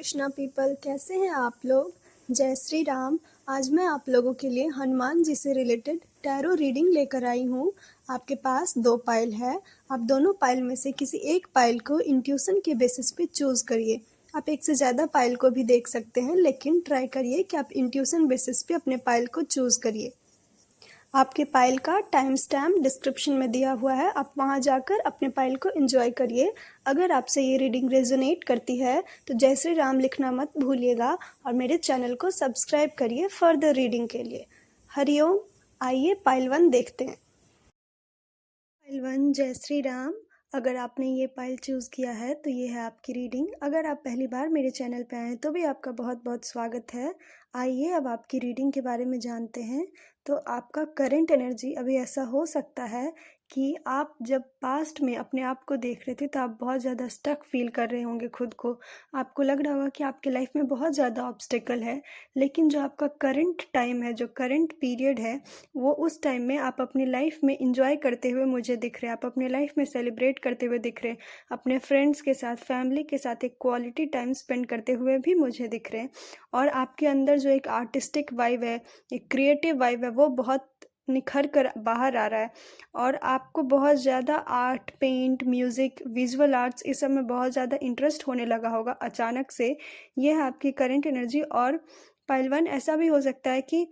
Krishna people, कैसे हैं आप लोग। जय श्री राम। आज मैं आप लोगों के लिए हनुमान जी से रिलेटेड टैरो रीडिंग लेकर आई हूँ। आपके पास 2 पाइल है। आप दोनों पाइल में से किसी एक पाइल को इंट्यूशन के बेसिस पे चूज़ करिए। आप एक से ज़्यादा पाइल को भी देख सकते हैं, लेकिन ट्राई करिए कि आप इंट्यूशन बेसिस पे अपने पाइल को चूज़ करिए। आपके पाइल का टाइम स्टैम्प डिस्क्रिप्शन में दिया हुआ है, आप वहां जाकर अपने पाइल को एंजॉय करिए। अगर आपसे ये रीडिंग रेजोनेट करती है तो जय श्री राम लिखना मत भूलिएगा और मेरे चैनल को सब्सक्राइब करिए फर्दर रीडिंग के लिए। हरिओम। आइए पाइल 1 देखते हैं। पाइल 1, जय श्री राम। अगर आपने ये पाइल चूज़ किया है तो ये है आपकी रीडिंग। अगर आप पहली बार मेरे चैनल पे आए हैं तो भी आपका बहुत बहुत स्वागत है। आइए अब आपकी रीडिंग के बारे में जानते हैं। तो आपका करंट एनर्जी अभी ऐसा हो सकता है कि आप जब पास्ट में अपने आप को देख रहे थे तो आप बहुत ज़्यादा स्टक फील कर रहे होंगे खुद को। आपको लग रहा होगा कि आपके लाइफ में बहुत ज़्यादा ऑब्स्टेकल है, लेकिन जो आपका करंट टाइम है, जो करंट पीरियड है, वो उस टाइम में आप अपनी लाइफ में इंजॉय करते हुए मुझे दिख रहे हैं। आप अपने लाइफ में सेलिब्रेट करते हुए दिख रहे हैं। अपने फ्रेंड्स के साथ, फैमिली के साथ एक क्वालिटी टाइम स्पेंड करते हुए भी मुझे दिख रहे हैं। और आपके अंदर जो एक आर्टिस्टिक वाइब है, एक क्रिएटिव वाइब है, वो बहुत निखर कर बाहर आ रहा है। और आपको बहुत ज़्यादा art, paint, music, visual arts इस सब में बहुत ज़्यादा इंटरेस्ट होने लगा होगा अचानक से। ये है आपकी करंट एनर्जी। और पाइल 1, ऐसा भी हो सकता है कि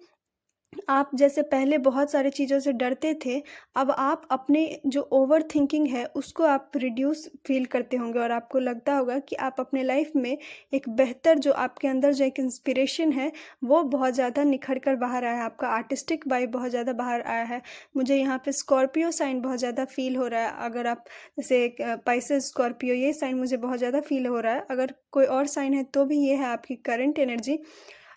आप जैसे पहले बहुत सारी चीज़ों से डरते थे, अब आप अपने जो ओवर थिंकिंग है उसको आप रिड्यूस फील करते होंगे और आपको लगता होगा कि आप अपने लाइफ में एक बेहतर, जो आपके अंदर जो एक इंस्पिरेशन है वो बहुत ज़्यादा निखर कर बाहर आया है। आपका आर्टिस्टिक वाइब बहुत ज़्यादा बाहर आया है। मुझे यहाँ पे स्कॉर्पियो साइन बहुत ज़्यादा फील हो रहा है। अगर आप जैसे पाइसेस, स्कॉर्पियो, ये साइन मुझे बहुत ज़्यादा फील हो रहा है। अगर कोई और साइन है तो भी ये है आपकी करंट एनर्जी।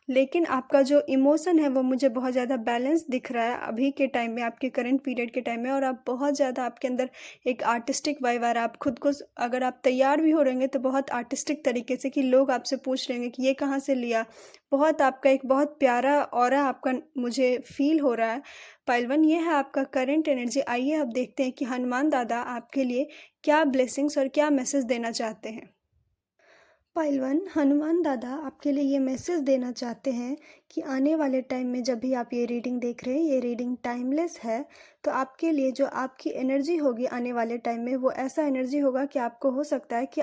लेकिन आपका जो इमोशन है वो मुझे बहुत ज़्यादा बैलेंस दिख रहा है अभी के टाइम में, आपके करंट पीरियड के टाइम में। और आप बहुत ज़्यादा, आपके अंदर एक आर्टिस्टिक वाइब आ रहा है। आप खुद को, अगर आप तैयार भी हो रहेंगे तो बहुत आर्टिस्टिक तरीके से, कि लोग आपसे पूछ रहेंगे कि ये कहाँ से लिया। बहुत आपका एक बहुत प्यारा ऑरा आपका मुझे फील हो रहा है। पाइल 1, ये है आपका करंट एनर्जी। आइए अब देखते हैं कि हनुमान दादा आपके लिए क्या ब्लेसिंग्स और क्या मैसेज देना चाहते हैं। पाइल 1, हनुमान दादा आपके लिए ये मैसेज देना चाहते हैं कि आने वाले टाइम में जब भी आप ये रीडिंग देख रहे हैं, ये रीडिंग टाइमलेस है, तो आपके लिए जो आपकी एनर्जी होगी आने वाले टाइम में, वो ऐसा एनर्जी होगा कि आपको हो सकता है कि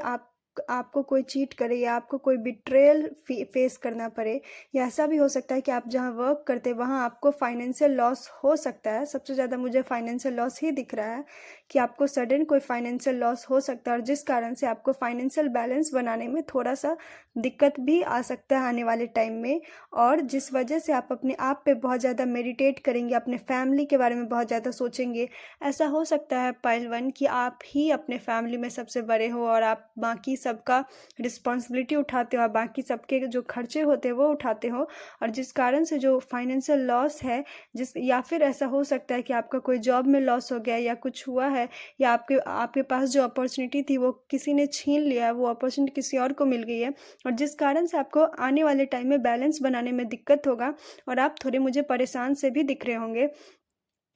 आपको कोई चीट करे या आपको कोई बिट्रेयल फेस करना पड़े। या ऐसा भी हो सकता है कि आप जहाँ वर्क करते हैं वहाँ आपको फाइनेंशियल लॉस हो सकता है। सबसे ज़्यादा मुझे फाइनेंशियल लॉस ही दिख रहा है कि आपको सडन कोई फाइनेंशियल लॉस हो सकता है, और जिस कारण से आपको फाइनेंशियल बैलेंस बनाने में थोड़ा सा दिक्कत भी आ सकता है आने वाले टाइम में। और जिस वजह से आप अपने आप पे बहुत ज़्यादा मेडिटेट करेंगे, अपने फैमिली के बारे में बहुत ज़्यादा सोचेंगे। ऐसा हो सकता है पाइल 1 कि आप ही अपने फैमिली में सबसे बड़े हो और आप बाकी सबका रिस्पॉन्सिबिलिटी उठाते हो, आप बाकी सबके जो खर्चे होते हैं वो उठाते हो। और जिस कारण से जो फाइनेंशियल लॉस है, या फिर ऐसा हो सकता है कि आपका कोई जॉब में लॉस हो गया या कुछ हुआ है, या आपके आपके पास जो अपॉर्चुनिटी थी वो किसी ने छीन लिया है, वो अपॉर्चुनिटी किसी और को मिल गई है। और जिस कारण से आपको आने वाले टाइम में बैलेंस बनाने में दिक्कत होगा और आप थोड़े मुझे परेशान से भी दिख रहे होंगे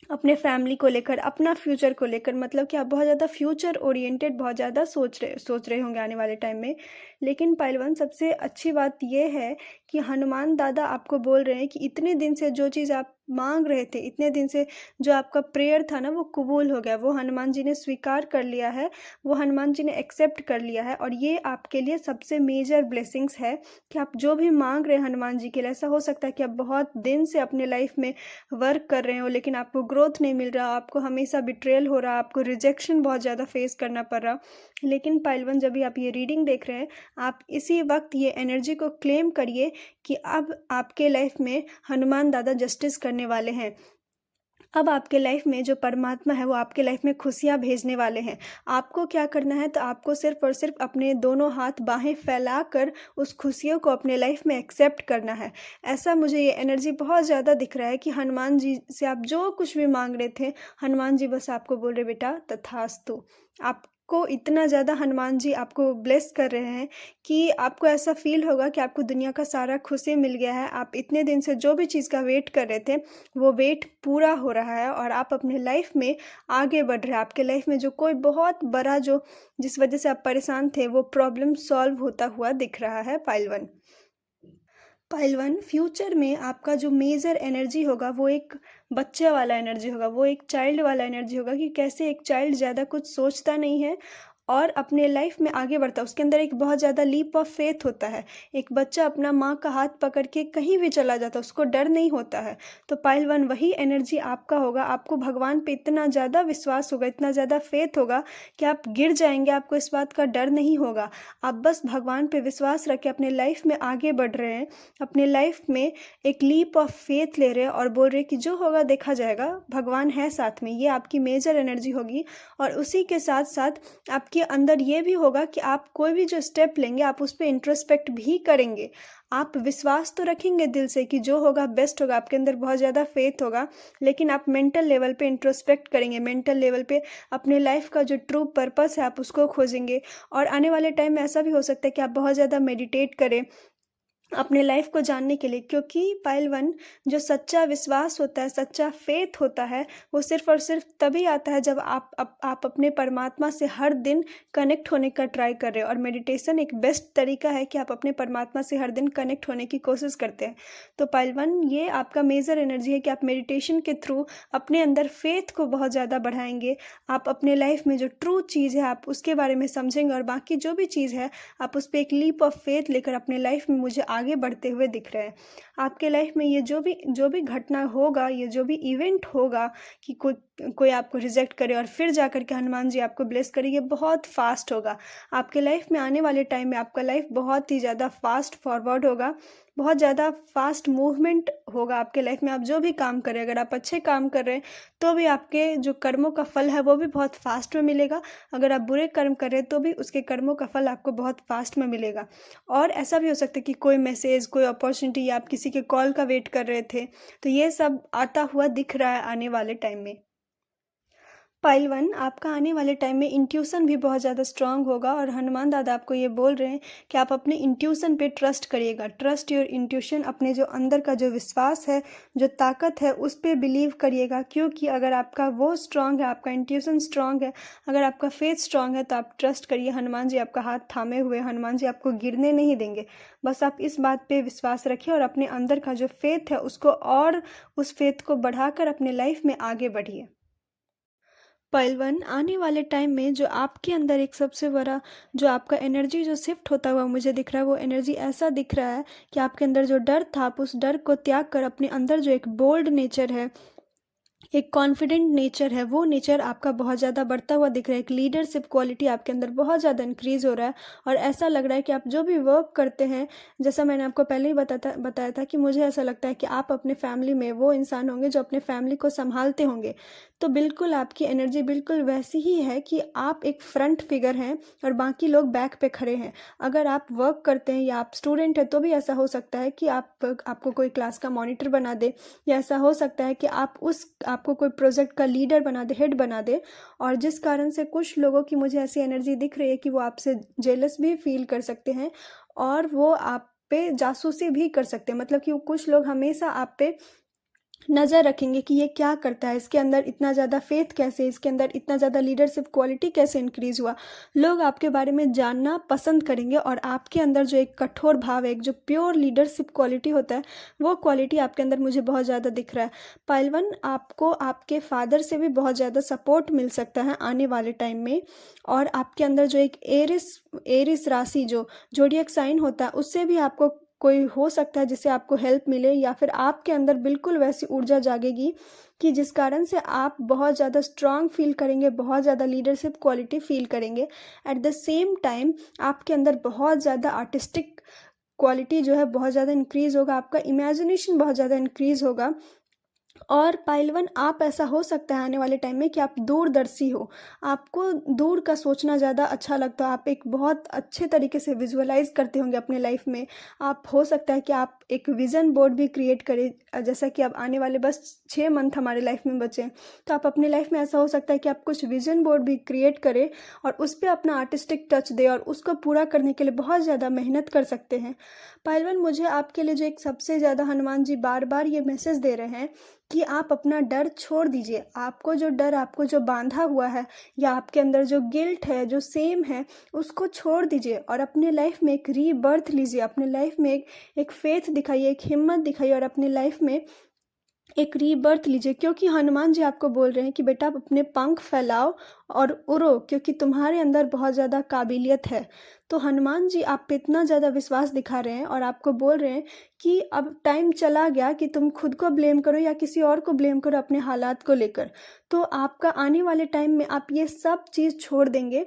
अपने फैमिली को लेकर, अपना फ्यूचर को लेकर। मतलब कि आप बहुत ज़्यादा फ्यूचर ओरिएंटेड बहुत ज़्यादा सोच रहे होंगे आने वाले टाइम में। लेकिन पाइल 1, सबसे अच्छी बात यह है कि हनुमान दादा आपको बोल रहे हैं कि इतने दिन से जो चीज़ आप मांग रहे थे, इतने दिन से जो आपका प्रेयर था ना, वो कबूल हो गया। वो हनुमान जी ने स्वीकार कर लिया है, वो हनुमान जी ने एक्सेप्ट कर लिया है। और ये आपके लिए सबसे मेजर ब्लेसिंग्स है कि आप जो भी मांग रहे हैं हनुमान जी के लिए। ऐसा हो सकता है कि आप बहुत दिन से अपने लाइफ में वर्क कर रहे हो लेकिन आपको ग्रोथ नहीं मिल रहा, आपको हमेशा बिट्रेयल हो रहा, आपको रिजेक्शन बहुत ज़्यादा फेस करना पड़ रहा। लेकिन पाइल 1, जब भी आप ये रीडिंग देख रहे हैं, आप इसी वक्त ये एनर्जी को क्लेम करिए कि अब आपके लाइफ में हनुमान दादा जस्टिस करने वाले हैं। अब आपके लाइफ में जो परमात्मा है वो आपके लाइफ में खुशियाँ भेजने वाले हैं। आपको क्या करना है, तो आपको सिर्फ और सिर्फ अपने दोनों हाथ बाहें फैलाकर उस खुशियों को अपने लाइफ में एक्सेप्ट करना है। ऐसा मुझे ये एनर्जी बहुत ज़्यादा दिख रहा है कि हनुमान जी से आप जो कुछ भी मांग रहे थे, हनुमान जी बस आपको बोल रहे बेटा तथास्तु। आप को इतना ज़्यादा हनुमान जी आपको ब्लेस कर रहे हैं कि आपको ऐसा फ़ील होगा कि आपको दुनिया का सारा खुशी मिल गया है। आप इतने दिन से जो भी चीज़ का वेट कर रहे थे, वो वेट पूरा हो रहा है और आप अपने लाइफ़ में आगे बढ़ रहे हैं। आपके लाइफ़ में जो कोई बहुत बड़ा जो जिस वजह से आप परेशान थे, वो प्रॉब्लम सॉल्व होता हुआ दिख रहा है, पाइल 1। पाइल 1, फ्यूचर में आपका जो मेजर एनर्जी होगा वो एक बच्चे वाला एनर्जी होगा, वो एक चाइल्ड वाला एनर्जी होगा कि कैसे एक चाइल्ड ज़्यादा कुछ सोचता नहीं है और अपने लाइफ में आगे बढ़ता है। उसके अंदर एक बहुत ज़्यादा लीप ऑफ फेथ होता है। एक बच्चा अपना माँ का हाथ पकड़ के कहीं भी चला जाता है, उसको डर नहीं होता है। तो पाइल 1, वही एनर्जी आपका होगा। आपको भगवान पे इतना ज़्यादा विश्वास होगा, इतना ज़्यादा फेथ होगा कि आप गिर जाएंगे, आपको इस बात का डर नहीं होगा। आप बस भगवान पे विश्वास रख के अपने लाइफ में आगे बढ़ रहे हैं, अपने लाइफ में एक लीप ऑफ फेथ ले रहे हैं और बोल रहे हैं कि जो होगा देखा जाएगा, भगवान है साथ में। ये आपकी मेजर एनर्जी होगी। और उसी के साथ साथ आपके अंदर ये भी होगा कि आप कोई भी जो स्टेप लेंगे, आप उस पर इंट्रोस्पेक्ट भी करेंगे। आप विश्वास तो रखेंगे दिल से कि जो होगा बेस्ट होगा, आपके अंदर बहुत ज़्यादा फेथ होगा, लेकिन आप मेंटल लेवल पे इंट्रोस्पेक्ट करेंगे। मेंटल लेवल पे अपने लाइफ का जो ट्रू पर्पस है, आप उसको खोजेंगे। और आने वाले टाइम में ऐसा भी हो सकता है कि आप बहुत ज़्यादा मेडिटेट करें अपने लाइफ को जानने के लिए, क्योंकि पाइल 1, जो सच्चा विश्वास होता है, सच्चा फेथ होता है, वो सिर्फ और सिर्फ तभी आता है जब आप अपने परमात्मा से हर दिन कनेक्ट होने का ट्राई कर रहे हो। और मेडिटेशन एक बेस्ट तरीका है कि आप अपने परमात्मा से हर दिन कनेक्ट होने की कोशिश करते हैं। तो पाइल 1, ये आपका मेजर एनर्जी है कि आप मेडिटेशन के थ्रू अपने अंदर फेथ को बहुत ज़्यादा बढ़ाएंगे। आप अपने लाइफ में जो ट्रू चीज़ है, आप उसके बारे में समझेंगे और बाकी जो भी चीज़ है, आप उस पर एक लीप ऑफ फेथ लेकर अपने लाइफ में मुझे आगे बढ़ते हुए दिख रहे हैं। आपके लाइफ में ये जो भी घटना होगा, ये जो भी इवेंट होगा कि कोई आपको रिजेक्ट करे और फिर जाकर के हनुमान जी आपको ब्लेस करे, ये बहुत फास्ट होगा। आपके लाइफ में आने वाले टाइम में आपका लाइफ बहुत ही ज़्यादा फास्ट फॉरवर्ड होगा, बहुत ज़्यादा फास्ट मूवमेंट होगा आपके लाइफ में। आप जो भी काम करें, अगर आप अच्छे काम कर रहे हैं तो भी आपके जो कर्मों का फल है वो भी बहुत फास्ट में मिलेगा। अगर आप बुरे कर्म कर रहे हैं तो भी उसके कर्मों का फल आपको बहुत फास्ट में मिलेगा। और ऐसा भी हो सकता है कि कोई मैसेज, कोई अपॉर्चुनिटी या आप किसी के कॉल का वेट कर रहे थे, तो ये सब आता हुआ दिख रहा है आने वाले टाइम में। पाइल 1, आपका आने वाले टाइम में इंट्यूशन भी बहुत ज़्यादा स्ट्रांग होगा और हनुमान दादा आपको ये बोल रहे हैं कि आप अपने इंट्यूशन पे ट्रस्ट करिएगा। Trust your intuition. अपने जो अंदर का जो विश्वास है, जो ताकत है, उस पर बिलीव करिएगा। क्योंकि अगर आपका वो स्ट्रांग है, आपका इंट्यूशन स्ट्रांग है, अगर आपका फेथ स्ट्रांग है, तो आप ट्रस्ट करिए। हनुमान जी आपका हाथ थामे हुए, हनुमान जी आपको गिरने नहीं देंगे। बस आप इस बात पे विश्वास रखिए और अपने अंदर का जो फेथ है उसको और उस फेथ को बढ़ाकर अपने लाइफ में आगे बढ़िए। पाइल 1, आने वाले टाइम में जो आपके अंदर एक सबसे बड़ा जो आपका एनर्जी जो शिफ्ट होता हुआ मुझे दिख रहा है, वो एनर्जी ऐसा दिख रहा है कि आपके अंदर जो डर था, आप उस डर को त्याग कर अपने अंदर जो एक बोल्ड नेचर है, एक कॉन्फिडेंट नेचर है, वो नेचर आपका बहुत ज़्यादा बढ़ता हुआ दिख रहा है। एक लीडरशिप क्वालिटी आपके अंदर बहुत ज़्यादा इंक्रीज़ हो रहा है और ऐसा लग रहा है कि आप जो भी वर्क करते हैं, जैसा मैंने आपको पहले ही बताया था कि मुझे ऐसा लगता है कि आप अपने फैमिली में वो इंसान होंगे जो अपने फैमिली को संभालते होंगे। तो बिल्कुल आपकी एनर्जी बिल्कुल वैसी ही है कि आप एक फ्रंट फिगर हैं और बाकी लोग बैक पे खड़े हैं। अगर आप वर्क करते हैं या आप स्टूडेंट हैं तो भी ऐसा हो सकता है कि आपको कोई क्लास का मॉनिटर बना दे, या ऐसा हो सकता है कि आपको कोई प्रोजेक्ट का लीडर बना दे, हेड बना दे। और जिस कारण से कुछ लोगों की मुझे ऐसी एनर्जी दिख रही है कि वो आपसे जेलस भी फील कर सकते हैं और वो आप पे जासूसी भी कर सकते हैं। मतलब कि कुछ लोग हमेशा आप पे नज़र रखेंगे कि ये क्या करता है, इसके अंदर इतना ज़्यादा फेथ कैसे, इसके अंदर इतना ज़्यादा लीडरशिप क्वालिटी कैसे इंक्रीज़ हुआ। लोग आपके बारे में जानना पसंद करेंगे और आपके अंदर जो एक कठोर भाव है, एक जो प्योर लीडरशिप क्वालिटी होता है, वो क्वालिटी आपके अंदर मुझे बहुत ज़्यादा दिख रहा है। पाइल 1, आपको आपके फादर से भी बहुत ज़्यादा सपोर्ट मिल सकता है आने वाले टाइम में। और आपके अंदर जो एक एरिस राशि जो ज़ोडिएक साइन होता है, उससे भी आपको कोई हो सकता है जिससे आपको हेल्प मिले, या फिर आपके अंदर बिल्कुल वैसी ऊर्जा जागेगी कि जिस कारण से आप बहुत ज़्यादा स्ट्रांग फील करेंगे, बहुत ज़्यादा लीडरशिप क्वालिटी फील करेंगे। एट द सेम टाइम आपके अंदर बहुत ज़्यादा आर्टिस्टिक क्वालिटी जो है बहुत ज़्यादा इंक्रीज़ होगा, आपका इमेजिनेशन बहुत ज़्यादा इंक्रीज़ होगा। और पाइल 1, आप ऐसा हो सकता है आने वाले टाइम में कि आप दूरदर्शी हो, आपको दूर का सोचना ज़्यादा अच्छा लगता है, आप एक बहुत अच्छे तरीके से विजुअलाइज करते होंगे अपने लाइफ में। आप हो सकता है कि आप एक विज़न बोर्ड भी क्रिएट करें, जैसा कि अब आने वाले बस 6 मंथ हमारे लाइफ में बचे हैं, तो आप अपने लाइफ में ऐसा हो सकता है कि आप कुछ विज़न बोर्ड भी क्रिएट करें और उस पर अपना आर्टिस्टिक टच दें और उसको पूरा करने के लिए बहुत ज़्यादा मेहनत कर सकते हैं। पाइल 1, मुझे आपके लिए जो एक सबसे ज़्यादा हनुमान जी बार बार ये मैसेज दे रहे हैं कि आप अपना डर छोड़ दीजिए। आपको जो डर, आपको जो बांधा हुआ है या आपके अंदर जो गिल्ट है, जो सेम है, उसको छोड़ दीजिए और अपने लाइफ में एक रीबर्थ लीजिए। अपने लाइफ में एक फेथ दिखाइए, एक हिम्मत दिखाइए और अपने लाइफ में एक रीबर्थ लीजिए, क्योंकि हनुमान जी आपको बोल रहे हैं कि बेटा आप अपने पंख फैलाओ और उड़ो, क्योंकि तुम्हारे अंदर बहुत ज़्यादा काबिलियत है। तो हनुमान जी आप पे इतना ज़्यादा विश्वास दिखा रहे हैं और आपको बोल रहे हैं कि अब टाइम चला गया कि तुम खुद को ब्लेम करो या किसी और को ब्लेम करो अपने हालात को लेकर। तो आपका आने वाले टाइम में आप ये सब चीज़ छोड़ देंगे,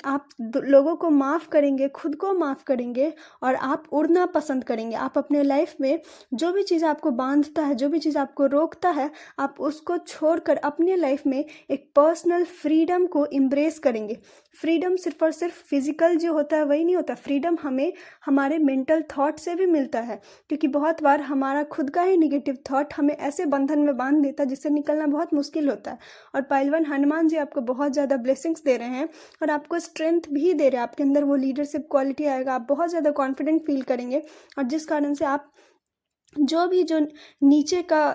आप लोगों को माफ़ करेंगे, खुद को माफ़ करेंगे और आप उड़ना पसंद करेंगे। आप अपने लाइफ में जो भी चीज़ आपको बांधता है, जो भी चीज़ आपको रोकता है, आप उसको छोड़कर अपने लाइफ में एक पर्सनल फ्रीडम को इम्ब्रेस करेंगे। फ्रीडम सिर्फ और सिर्फ फिजिकल जो होता है वही नहीं होता, फ्रीडम हमें हमारे मेंटल थॉट से भी मिलता है, क्योंकि बहुत बार हमारा खुद का ही निगेटिव थॉट हमें ऐसे बंधन में बांध देता है जिससे निकलना बहुत मुश्किल होता है। और पहलवान हनुमान जी आपको बहुत ज़्यादा ब्लेसिंग्स दे रहे हैं और आपको स्ट्रेंथ भी दे रहे हैं। आपके अंदर वो लीडरशिप क्वालिटी आएगा, आप बहुत ज़्यादा कॉन्फिडेंट फील करेंगे और जिस कारण से आप जो नीचे का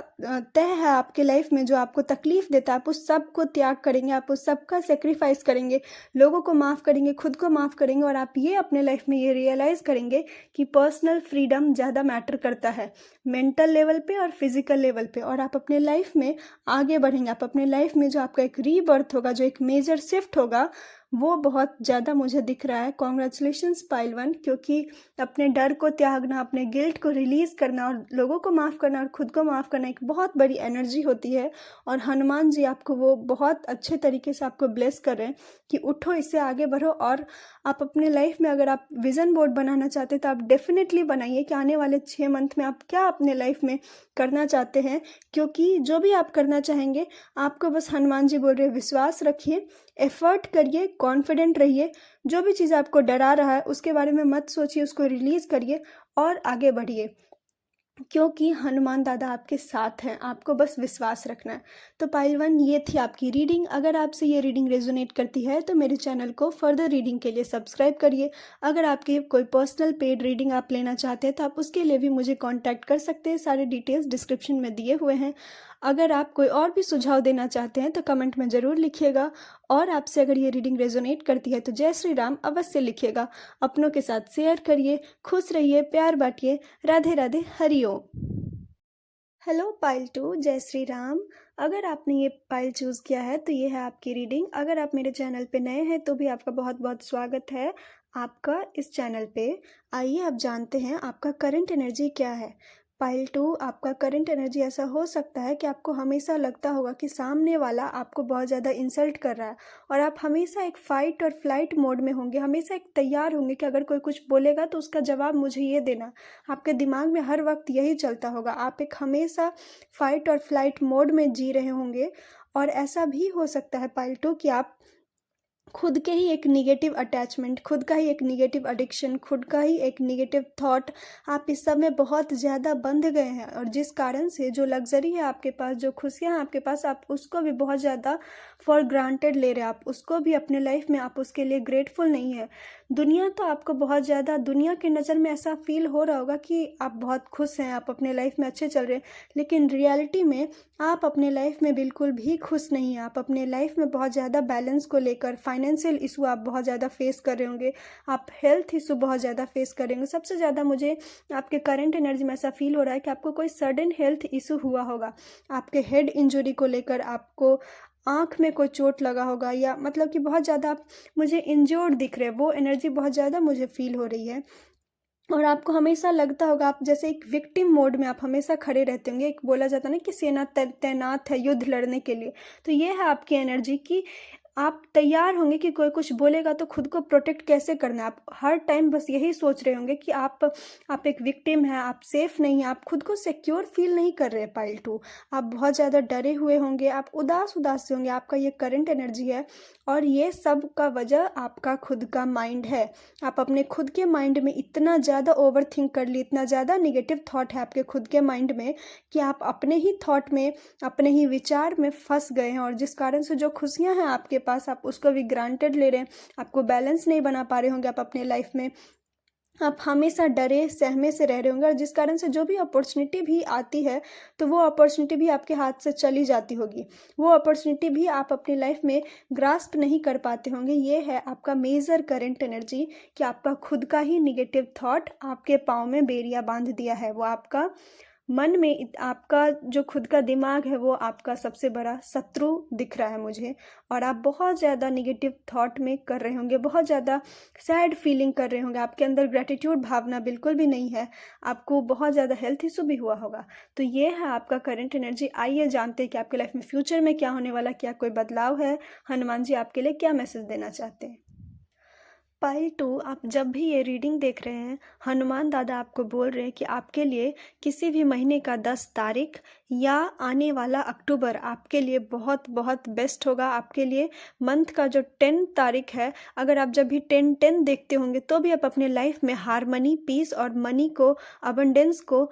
तह है आपके लाइफ में, जो आपको तकलीफ देता है, आप उस सब को त्याग करेंगे, आप उस सब का सेक्रीफाइस करेंगे, लोगों को माफ़ करेंगे, खुद को माफ़ करेंगे और आप ये अपने लाइफ में ये रियलाइज़ करेंगे कि पर्सनल फ्रीडम ज़्यादा मैटर करता है मेंटल लेवल पे और फिजिकल लेवल पे, और आप अपने लाइफ में आगे बढ़ेंगे। आप अपने लाइफ में जो आपका एक रीबर्थ होगा, जो एक मेजर शिफ्ट होगा, वो बहुत ज़्यादा मुझे दिख रहा है। कॉन्ग्रेचुलेशंस पाइल 1, क्योंकि अपने डर को त्यागना, अपने गिल्ट को रिलीज़ करना और लोगों को माफ़ करना और खुद को माफ़ करना एक बहुत बड़ी एनर्जी होती है। और हनुमान जी आपको वो बहुत अच्छे तरीके से आपको ब्लेस कर रहे हैं कि उठो, इससे आगे बढ़ो। और आप अपने लाइफ में अगर आप विज़न बोर्ड बनाना चाहते हैं तो आप डेफिनेटली बनाइए कि आने वाले 6 मंथ में आप क्या अपने लाइफ में करना चाहते हैं, क्योंकि जो भी आप करना चाहेंगे आपको बस हनुमान जी बोल रहे हैं विश्वास रखिए, एफर्ट करिए, कॉन्फिडेंट रहिए। जो भी चीज़ आपको डरा रहा है उसके बारे में मत सोचिए, उसको रिलीज़ करिए और आगे बढ़िए, क्योंकि हनुमान दादा आपके साथ हैं। आपको बस विश्वास रखना है। तो पाइल 1, ये थी आपकी रीडिंग। अगर आपसे ये रीडिंग रेजोनेट करती है तो मेरे चैनल को फर्दर रीडिंग के लिए सब्सक्राइब करिए। अगर आपकी कोई पर्सनल पेड रीडिंग आप लेना चाहते हैं तो आप उसके लिए भी मुझे कॉन्टैक्ट कर सकते हैं। सारे डिटेल्स डिस्क्रिप्शन में दिए हुए हैं। अगर आप कोई और भी सुझाव देना चाहते हैं तो कमेंट में ज़रूर लिखिएगा। और आपसे अगर ये रीडिंग रेजोनेट करती है तो जय श्री राम अवश्य लिखिएगा। अपनों के साथ शेयर करिए, खुश रहिए, प्यार बांटिए। राधे राधे, हरि ओम। हेलो पाइल 2, जय श्री राम। अगर आपने ये पाइल चूज़ किया है तो ये है आपकी रीडिंग। अगर आप मेरे चैनल पे नए हैं तो भी आपका बहुत बहुत स्वागत है आपका इस चैनल पे। आइए अब जानते हैं आपका करंट एनर्जी क्या है। पाइल 2, आपका करंट एनर्जी ऐसा हो सकता है कि आपको हमेशा लगता होगा कि सामने वाला आपको बहुत ज़्यादा इंसल्ट कर रहा है और आप हमेशा एक फ़ाइट और फ्लाइट मोड में होंगे, हमेशा एक तैयार होंगे कि अगर कोई कुछ बोलेगा तो उसका जवाब मुझे ये देना। आपके दिमाग में हर वक्त यही चलता होगा। आप एक हमेशा फ़ाइट और फ्लाइट मोड में जी रहे होंगे। और ऐसा भी हो सकता है पाइल 2 कि आप खुद के ही एक निगेटिव अटैचमेंट, खुद का ही एक निगेटिव एडिक्शन, खुद का ही एक निगेटिव थॉट, आप इस सब में बहुत ज़्यादा बंध गए हैं और जिस कारण से जो लग्जरी है आपके पास, जो खुशियाँ हैं आपके पास, आप उसको भी बहुत ज़्यादा फॉर ग्रांटेड ले रहे हैं। आप उसको भी अपने लाइफ में, आप उसके लिए ग्रेटफुल नहीं है। दुनिया तो आपको बहुत ज़्यादा, दुनिया की नज़र में ऐसा फील हो रहा होगा कि आप बहुत खुश हैं, आप अपने लाइफ में अच्छे चल रहे हैं, लेकिन रियलिटी में आप अपने लाइफ में बिल्कुल भी खुश नहीं हैं। आप अपने लाइफ में बहुत ज़्यादा बैलेंस को लेकर, फाइनेंशियल इशू आप बहुत ज़्यादा फेस कर रहे होंगे, आप हेल्थ इशू बहुत ज़्यादा फेस करेंगे। सबसे ज़्यादा मुझे आपके करंट एनर्जी में ऐसा फील हो रहा है कि आपको कोई सडन हेल्थ इशू हुआ होगा। आपके हेड इंजरी को लेकर आपको आँख में कोई चोट लगा होगा, या मतलब कि बहुत ज़्यादा आप मुझे इंजोर्ड दिख रहे हैं, वो एनर्जी बहुत ज़्यादा मुझे फील हो रही है। और आपको हमेशा लगता होगा आप जैसे एक विक्टिम मोड में आप हमेशा खड़े रहते होंगे। एक बोला जाता है ना कि सेना तैनात है युद्ध लड़ने के लिए, तो ये है आपकी एनर्जी की आप तैयार होंगे कि कोई कुछ बोलेगा तो खुद को प्रोटेक्ट कैसे करना है। आप हर टाइम बस यही सोच रहे होंगे कि आप एक विक्टिम हैं, आप सेफ नहीं हैं, आप खुद को सिक्योर फील नहीं कर रहे हैं पाइल 2। आप बहुत ज़्यादा डरे हुए होंगे, आप उदास उदास से होंगे। आपका ये करंट एनर्जी है और ये सब का वजह आपका खुद का माइंड है। आप अपने खुद के माइंड में इतना ज़्यादा ओवर थिंक कर लिए, इतना ज़्यादा निगेटिव थॉट है आपके खुद के माइंड में कि आप अपने ही थॉट में, अपने ही विचार में फंस गए हैं, और जिस कारण से जो खुशियां हैं आपके पास, आप उसको भी ग्रांटेड ले रहे हैं। आपको बैलेंस नहीं बना पा रहे होंगे आप अपने लाइफ में। आप हमेशा डरे सहमे से रह रहे होंगे, और जिस कारण से जो भी अपॉर्चुनिटी भी आती है तो वो अपॉर्चुनिटी भी आपके हाथ से चली जाती होगी। वो अपॉर्चुनिटी भी आप अपनी लाइफ में ग्रास्प नहीं कर पाते होंगे। ये है आपका मेजर करंट एनर्जी कि आपका खुद का ही निगेटिव थॉट आपके पाँव में बेरिया बांध दिया है। वो आपका मन में आपका जो खुद का दिमाग है वो आपका सबसे बड़ा शत्रु दिख रहा है मुझे। और आप बहुत ज़्यादा निगेटिव थॉट में कर रहे होंगे, बहुत ज़्यादा सैड फीलिंग कर रहे होंगे, आपके अंदर ग्रेटिट्यूड भावना बिल्कुल भी नहीं है, आपको बहुत ज़्यादा हेल्थ इशू भी हुआ होगा। तो ये है आपका करंट एनर्जी। आइए जानते हैं कि आपके लाइफ में फ्यूचर में क्या होने वाला, क्या कोई बदलाव है, हनुमान जी आपके लिए क्या मैसेज देना चाहते हैं। पाइल 2, आप जब भी ये रीडिंग देख रहे हैं, हनुमान दादा आपको बोल रहे हैं कि आपके लिए किसी भी महीने का 10 तारीख या आने वाला अक्टूबर आपके लिए बहुत बहुत बेस्ट होगा। आपके लिए मंथ का जो 10 तारीख है, अगर आप जब भी 10-10 देखते होंगे तो भी आप अपने लाइफ में हारमनी, पीस और मनी को, अबंडेंस को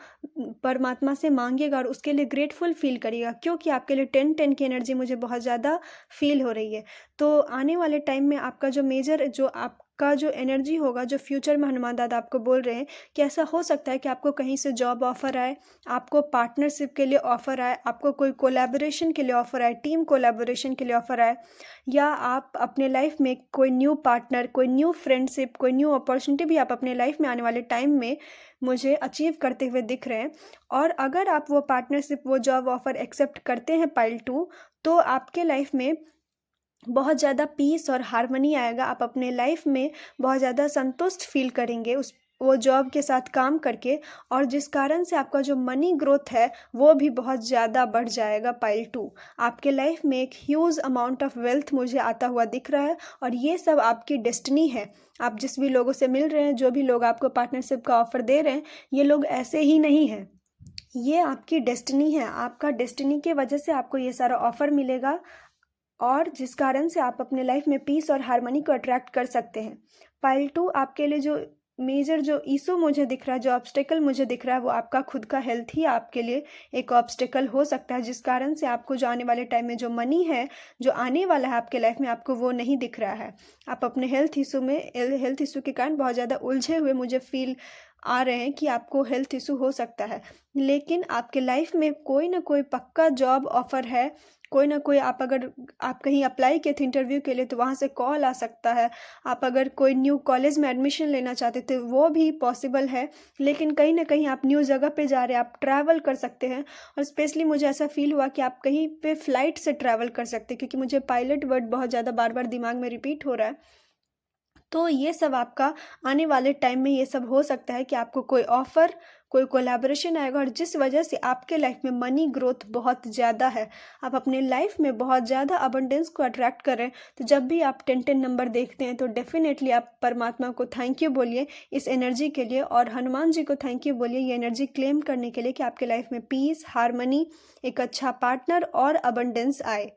परमात्मा से मांगिएगा और उसके लिए ग्रेटफुल फील करिएगा, क्योंकि आपके लिए 10-10 की एनर्जी मुझे बहुत ज़्यादा फील हो रही है। तो आने वाले टाइम में आपका जो मेजर जो आपका जो एनर्जी होगा, जो फ्यूचर में हनुमान दादा आपको बोल रहे हैं कि ऐसा हो सकता है कि आपको कहीं से जॉब ऑफर आए, आपको पार्टनरशिप के लिए ऑफर आए, आपको कोई कोलैबोरेशन के लिए ऑफर आए, टीम कोलैबोरेशन के लिए ऑफर आए, या आप अपने लाइफ में कोई न्यू पार्टनर, कोई न्यू फ्रेंडशिप, कोई न्यू अपॉर्चुनिटी भी आप अपने लाइफ में आने वाले टाइम में मुझे अचीव करते हुए दिख रहे हैं। और अगर आप वो पार्टनरशिप, वो जॉब ऑफर एक्सेप्ट करते हैं पाइल 2, तो आपके लाइफ में बहुत ज़्यादा पीस और हारमनी आएगा। आप अपने लाइफ में बहुत ज़्यादा संतुष्ट फील करेंगे उस वो जॉब के साथ काम करके, और जिस कारण से आपका जो मनी ग्रोथ है वो भी बहुत ज़्यादा बढ़ जाएगा। पाइल 2, आपके लाइफ में एक ह्यूज अमाउंट ऑफ वेल्थ मुझे आता हुआ दिख रहा है, और ये सब आपकी डेस्टिनी है। आप जिस भी लोगों से मिल रहे हैं, जो भी लोग आपको पार्टनरशिप का ऑफर दे रहे हैं, ये लोग ऐसे ही नहीं हैं, ये आपकी डेस्टिनी है। आपका डेस्टिनी के वजह से आपको ये सारा ऑफर मिलेगा, और जिस कारण से आप अपने लाइफ में पीस और हारमनी को अट्रैक्ट कर सकते हैं। पाइल 2, आपके लिए जो मेजर जो इशू मुझे दिख रहा है, जो ऑब्स्टेकल मुझे दिख रहा है, वो आपका खुद का हेल्थ ही आपके लिए एक ऑब्स्टेकल हो सकता है, जिस कारण से आपको जो आने वाले टाइम में जो मनी है, जो आने वाला है आपके लाइफ में, आपको वो नहीं दिख रहा है। आप अपने हेल्थ इशू के कारण बहुत ज़्यादा उलझे हुए मुझे फील आ रहे हैं कि आपको हेल्थ इशू हो सकता है। लेकिन आपके लाइफ में कोई ना कोई पक्का जॉब ऑफर है, कोई ना कोई, अगर आप कहीं अप्लाई किए थे इंटरव्यू के लिए तो वहाँ से कॉल आ सकता है। आप अगर कोई न्यू कॉलेज में एडमिशन लेना चाहते थे वो भी पॉसिबल है। लेकिन कहीं ना कहीं आप न्यू जगह पे जा रहे हैं, आप ट्रैवल कर सकते हैं, और स्पेशली मुझे ऐसा फील हुआ कि आप कहीं पे फ्लाइट से ट्रैवल कर सकते हैं, क्योंकि मुझे पायलट वर्ड बहुत ज़्यादा बार बार दिमाग में रिपीट हो रहा है। तो ये सब आपका आने वाले टाइम में ये सब हो सकता है कि आपको कोई ऑफ़र, कोई कोलैबोरेशन आएगा, और जिस वजह से आपके लाइफ में मनी ग्रोथ बहुत ज़्यादा है। आप अपने लाइफ में बहुत ज़्यादा अबंडेंस को अट्रैक्ट कर रहे हैं। तो जब भी आप 10-10 नंबर देखते हैं तो डेफिनेटली आप परमात्मा को थैंक यू बोलिए इस एनर्जी के लिए, और हनुमान जी को थैंक यू बोलिए ये एनर्जी क्लेम करने के लिए कि आपके लाइफ में पीस, हारमनी, एक अच्छा पार्टनर और अबंडेंस आए।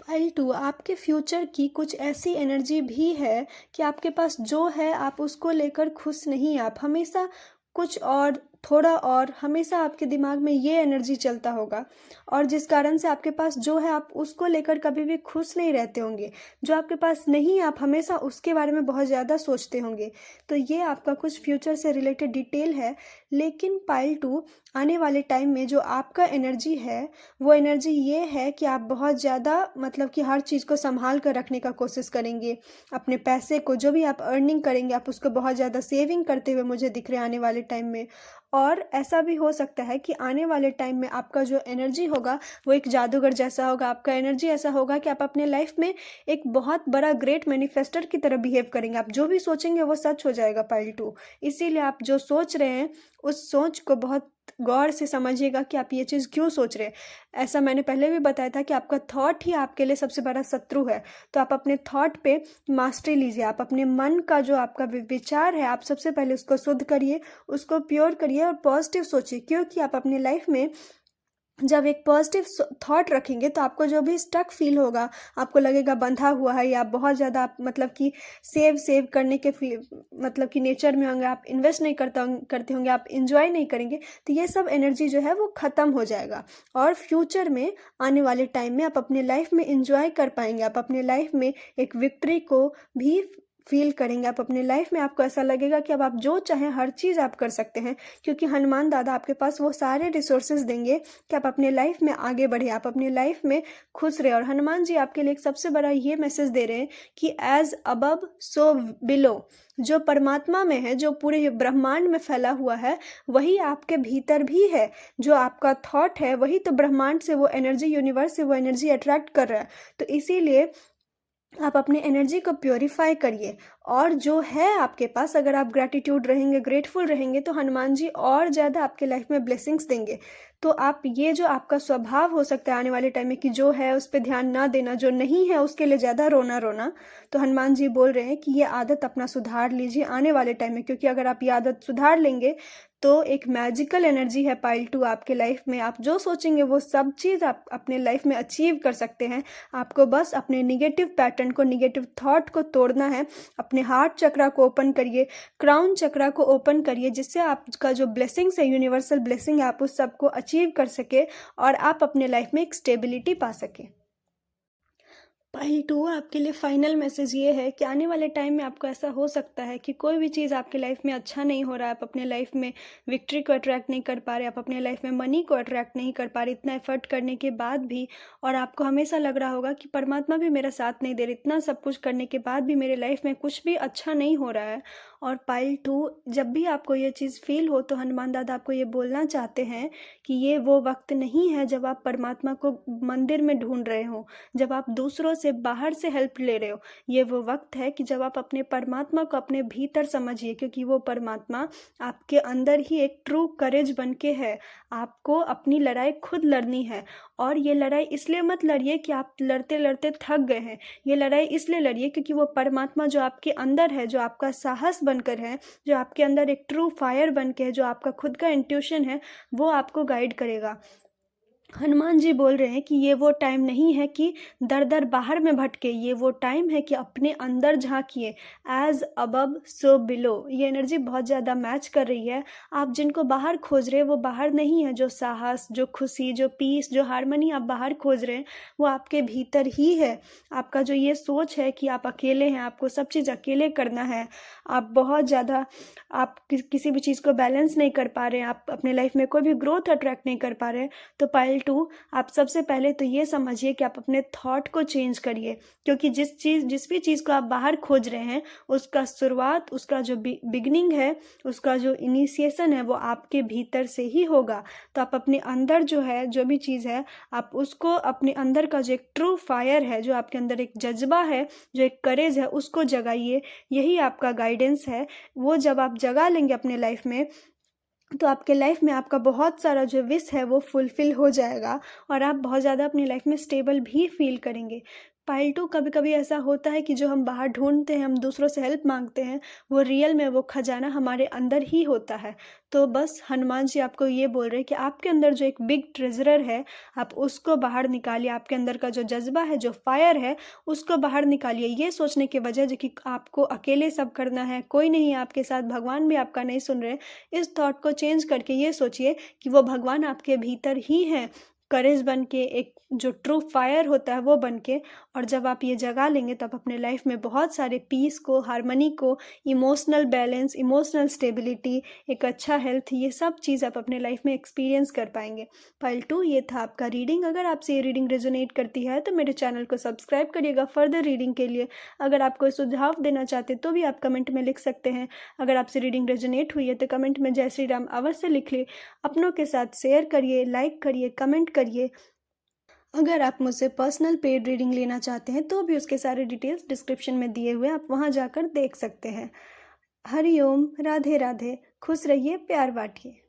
पाइल 2, आपके फ्यूचर की कुछ ऐसी एनर्जी भी है कि आपके पास जो है आप उसको लेकर खुश नहीं हैं। आप हमेशा कुछ और, थोड़ा और, हमेशा आपके दिमाग में ये एनर्जी चलता होगा, और जिस कारण से आपके पास जो है आप उसको लेकर कभी भी खुश नहीं रहते होंगे। जो आपके पास नहीं है आप हमेशा उसके बारे में बहुत ज़्यादा सोचते होंगे। तो ये आपका कुछ फ्यूचर से रिलेटेड डिटेल है। लेकिन पाइल 2, आने वाले टाइम में जो आपका एनर्जी है वो एनर्जी ये है कि आप बहुत ज़्यादा, मतलब कि हर चीज़ को संभाल कर रखने का कोशिश करेंगे। अपने पैसे को, जो भी आप अर्निंग करेंगे, आप उसको बहुत ज़्यादा सेविंग करते हुए मुझे दिख रहे हैं आने वाले टाइम में। और ऐसा भी हो सकता है कि आने वाले टाइम में आपका जो एनर्जी होगा वो एक जादूगर जैसा होगा। आपका एनर्जी ऐसा होगा कि आप अपने लाइफ में एक बहुत बड़ा ग्रेट मैनिफेस्टर की तरह बिहेव करेंगे। आप जो भी सोचेंगे वो सच हो जाएगा पाइल 2। इसीलिए आप जो सोच रहे हैं उस सोच को बहुत गौर से समझिएगा कि आप ये चीज़ क्यों सोच रहे हैं। ऐसा मैंने पहले भी बताया था कि आपका थॉट ही आपके लिए सबसे बड़ा शत्रु है। तो आप अपने थॉट पे मास्टरी लीजिए। आप अपने मन का जो आपका विचार है, आप सबसे पहले उसको शुद्ध करिए, उसको प्योर करिए और पॉजिटिव सोचिए। क्योंकि आप अपनी लाइफ में जब एक पॉजिटिव थॉट रखेंगे तो आपको जो भी स्टक फील होगा, आपको लगेगा बंधा हुआ है या बहुत ज़्यादा आप मतलब कि सेव करने के मतलब कि नेचर में होंगे, आप इन्वेस्ट नहीं करते होंगे, आप इंजॉय नहीं करेंगे, तो ये सब एनर्जी जो है वो ख़त्म हो जाएगा। और फ्यूचर में आने वाले टाइम में आप अपने लाइफ में इंजॉय कर पाएंगे। आप अपने लाइफ में एक विक्ट्री को भी फील करेंगे। आप अपने लाइफ में आपको ऐसा लगेगा कि अब आप जो चाहें हर चीज़ आप कर सकते हैं, क्योंकि हनुमान दादा आपके पास वो सारे रिसोर्सेज देंगे कि आप अपने लाइफ में आगे बढ़े, आप अपने लाइफ में खुश रहे। और हनुमान जी आपके लिए एक सबसे बड़ा ये मैसेज दे रहे हैं कि एज अबव सो बिलो, जो परमात्मा में है, जो पूरे ब्रह्मांड में फैला हुआ है, वही आपके भीतर भी है। जो आपका थॉट है वही तो ब्रह्मांड से वो एनर्जी, यूनिवर्स से वो एनर्जी अट्रैक्ट कर रहा है। तो इसीलिए आप अपने एनर्जी को प्योरीफाई करिए। और जो है आपके पास, अगर आप ग्रैटिट्यूड रहेंगे, ग्रेटफुल रहेंगे, तो हनुमान जी और ज़्यादा आपके लाइफ में ब्लेसिंग्स देंगे। तो आप ये जो आपका स्वभाव हो सकता है आने वाले टाइम में कि जो है उस पर ध्यान ना देना, जो नहीं है उसके लिए ज़्यादा रोना, तो हनुमान जी बोल रहे हैं कि ये आदत अपना सुधार लीजिए आने वाले टाइम में। क्योंकि अगर आप ये आदत सुधार लेंगे तो एक मैजिकल एनर्जी है पाइल 2 आपके लाइफ में। आप जो सोचेंगे वो सब चीज़ आप अपने लाइफ में अचीव कर सकते हैं। आपको बस अपने निगेटिव पैटर्न को, निगेटिव थॉट को तोड़ना है। अपने हार्ट चक्रा को ओपन करिए, क्राउन चक्रा को ओपन करिए, जिससे आपका जो ब्लेसिंग्स है, यूनिवर्सल ब्लेसिंग है, आप उस सबको अचीव कर सके और आप अपने लाइफ में एक स्टेबिलिटी पा सके। पाइल 2 आपके लिए फाइनल मैसेज ये है कि आने वाले टाइम में आपको ऐसा हो सकता है कि कोई भी चीज़ आपके लाइफ में अच्छा नहीं हो रहा है, आप अपने लाइफ में विक्ट्री को अट्रैक्ट नहीं कर पा रहे, आप अपने लाइफ में मनी को अट्रैक्ट नहीं कर पा रहे इतना एफर्ट करने के बाद भी। और आपको हमेशा लग रहा होगा कि परमात्मा भी मेरा साथ नहीं दे रहे, इतना सब कुछ करने के बाद भी मेरे लाइफ में कुछ भी अच्छा नहीं हो रहा है। और पाइल 2, जब भी आपको ये चीज़ फील हो तो हनुमान दादा आपको ये बोलना चाहते हैं कि ये वो वक्त नहीं है जब आप परमात्मा को मंदिर में ढूंढ रहे हो, जब आप दूसरों से बाहर से हेल्प ले रहे हो। ये वो वक्त है कि जब आप अपने परमात्मा को अपने भीतर समझिए, क्योंकि वो परमात्मा आपके अंदर ही एक ट्रू करेज बन के है। आपको अपनी लड़ाई खुद लड़नी है। और ये लड़ाई इसलिए मत लड़िए कि आप लड़ते लड़ते थक गए हैं। ये लड़ाई इसलिए लड़िए क्योंकि वो परमात्मा जो आपके अंदर है, जो आपका साहस बनकर है, जो आपके अंदर एक ट्रू फायर बन के है, जो आपका खुद का इंट्यूशन है, वो आपको गाइड करेगा। हनुमान जी बोल रहे हैं कि ये वो टाइम नहीं है कि दर दर बाहर में भटके, ये वो टाइम है कि अपने अंदर झांकिए। एज अबव सो बिलो, ये एनर्जी बहुत ज़्यादा मैच कर रही है। आप जिनको बाहर खोज रहे हैं वो बाहर नहीं है। जो साहस, जो खुशी, जो पीस, जो हारमोनी आप बाहर खोज रहे हैं वो आपके भीतर ही है। आपका जो ये सोच है कि आप अकेले हैं, आपको सब चीज़ अकेले करना है, आप बहुत ज़्यादा आप किसी भी चीज़ को बैलेंस नहीं कर पा रहे हैं, आप अपने लाइफ में कोई भी ग्रोथ अट्रैक्ट नहीं कर पा रहे हैं, तो पाइल 2 आप सबसे पहले तो ये समझिए कि आप अपने थॉट को चेंज करिए। क्योंकि जिस भी चीज़ को आप बाहर खोज रहे हैं उसका शुरुआत, उसका जो बिगनिंग है, उसका जो इनिशिएशन है वो आपके भीतर से ही होगा। तो आप अपने अंदर जो है, जो भी चीज़ है, आप उसको अपने अंदर का जो एक ट्रू फायर है, जो आपके अंदर एक जज्बा है, जो एक करेज है, उसको जगाइए। यही आपका गाइडेंस है। वो जब आप जगा लेंगे अपने लाइफ में तो आपके लाइफ में आपका बहुत सारा जो विश है वो फुलफिल हो जाएगा और आप बहुत ज़्यादा अपनी लाइफ में स्टेबल भी फील करेंगे। पाइल 2 कभी कभी ऐसा होता है कि जो हम बाहर ढूंढते हैं, हम दूसरों से हेल्प मांगते हैं, वो रियल में वो खजाना हमारे अंदर ही होता है। तो बस हनुमान जी आपको ये बोल रहे हैं कि आपके अंदर जो एक बिग ट्रेजरर है, आप उसको बाहर निकालिए। आपके अंदर का जो जज्बा है, जो फायर है, उसको बाहर निकालिए। ये सोचने के वजह जो कि आपको अकेले सब करना है, कोई नहीं है आपके साथ, भगवान भी आपका नहीं सुन रहे, इस थॉट को चेंज करके ये सोचिए कि वो भगवान आपके भीतर ही हैं, करेज बन के, एक जो ट्रू फायर होता है वो बन के। और जब आप ये जगा लेंगे तब अपने लाइफ में बहुत सारे पीस को, हार्मनी को, इमोशनल बैलेंस, इमोशनल स्टेबिलिटी, एक अच्छा हेल्थ, ये सब चीज़ आप अपने लाइफ में एक्सपीरियंस कर पाएंगे। पाइल 2 ये था आपका रीडिंग। अगर आपसे ये रीडिंग रेजोनेट करती है तो मेरे चैनल को सब्सक्राइब करिएगा फर्दर रीडिंग के लिए। अगर आप कोई सुझाव देना चाहते तो भी आप कमेंट में लिख सकते हैं। अगर आपसे रीडिंग रेजोनेट हुई है तो कमेंट में जय श्री राम अवश्य लिख लिए। अपनों के साथ शेयर करिए, लाइक करिए, कमेंट करिए। अगर आप मुझसे पर्सनल पेड रीडिंग लेना चाहते हैं तो भी उसके सारे डिटेल्स डिस्क्रिप्शन में दिए हुए, आप वहां जाकर देख सकते हैं। हरि ओम, राधे राधे, खुश रहिए, प्यार बांटिए।